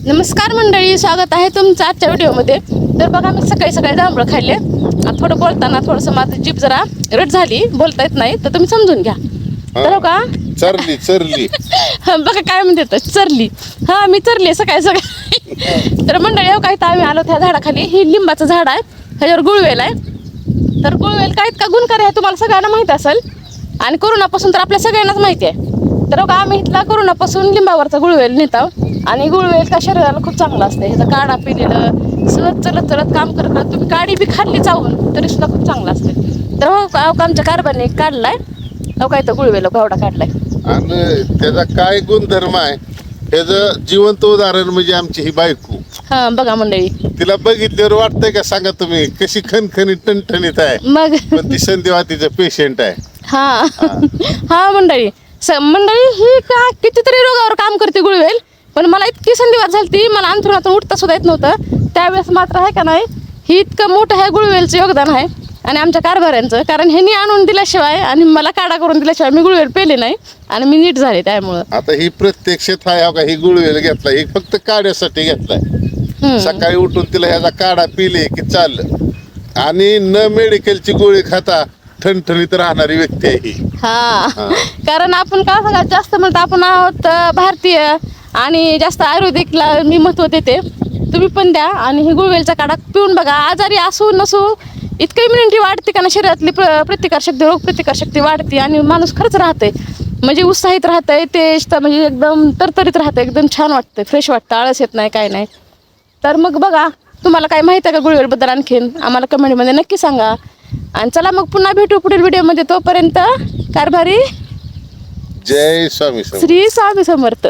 नमस्कार मंडळी, स्वागत आहे तुमचं आजच्या व्हिडिओमध्ये. तर बघा, मी सकाळी जांभळं खाल्ले. थोडं बोलताना थोडंसं माझं जीभ जरा रट झाली, बोलता येत नाही, तर तुम्ही समजून घ्या. तर का चरली बघा काय म्हणते तर चरली. हा, मी चरली सकाळी. तर मंडळी हो, काय तर आम्ही आलो त्या झाडाखाली. ही लिंबाचं झाड आहे, ह्याच्यावर गुळवेल आहे. तर गुळवेल काय इतका गुणकारी आहे तुम्हाला सगळ्यांना माहिती असेल, आणि कोरोनापासून तर आपल्या सगळ्यांनाच माहिती आहे. तर बघा, आम्ही इथला कोरोनापासून लिंबावरचा गुळवेल नेतो. आणि गुळवेल का शरीराला खूप चांगला असते. ह्याचा काढा पिलेलं, सहज चलत काम करत तुम्ही काढी बी खाल्ली चावून तरी सुद्धा खूप चांगला असते. तर हो, आमच्या कारभारने काढलाय. हो, काय तर गुळवेल गावडा काढलाय. आणि त्याचा काय गुणधर्म आहे त्याचं जिवंत उदाहरण म्हणजे आमची ही बायको. हा बघा मंडळी, तिला बघितल्यावर वाटतंय का सांगा तुम्ही, कशी खणखणीत टणटणीत आहे. मग पण ती संधिवातीचं पेशंट आहे. हा हा मंडळी, मंडळी ही का कितीतरी रोगावर काम करते गुळवेल. पण मला इतकी संधिवात झाली, मला अंथरुणातून उठता सुद्धा येत नव्हतं. त्यावेळेस मात्र आहे का नाही, ही इतकं मोठं ह्या गुळवेलचं योगदान आहे आणि आमच्या कारभाऱ्यांचं. कारण ह्यांनी आणून दिल्याशिवाय आणि मला काढा करून दिल्याशिवाय मी गुळवेल पेले नाही आणि मी नीट झाले त्यामुळं. आता ही प्रत्यक्षात आहे का, ही गुळवेल घेतला, ही फक्त काढ्यासाठी घेतलाय. सकाळी उठून तिला ह्याचा काढा पिले की चाललं. आणि न मेडिकलची गोळी खाता ठणठणीत राहणारी व्यक्ती आहे ही. हा, कारण आपण का सगळ्यात जास्त म्हणतो आपण आहोत भारतीय आणि जास्त आयुर्वेदिकला मी महत्त्व देते. तुम्ही पण द्या आणि ही गुळवेलचा काढा पिऊन बघा. आजारी असू नसू इतकं इम्युनिटी वाढते का ना, शरीरातली प्रतिकारशक्ती, रोगप्रतिकारशक्ती वाढते आणि माणूस खरंच राहते, म्हणजे उत्साहित राहतंय, तेज म्हणजे एकदम तरतरीत राहतं, एकदम छान वाटतं, फ्रेश वाटतं, आळस येत नाही, काय नाही. तर मग बघा, तुम्हाला काय माहिती आहे का गुळवेलबद्दल आणखीन आम्हाला कमेंटमध्ये नक्की सांगा. आणि चला मग पुन्हा भेटू पुढील व्हिडिओमध्ये. तोपर्यंत कारभारी जय स्वामी समर्थ. श्री स्वामी समर्थ.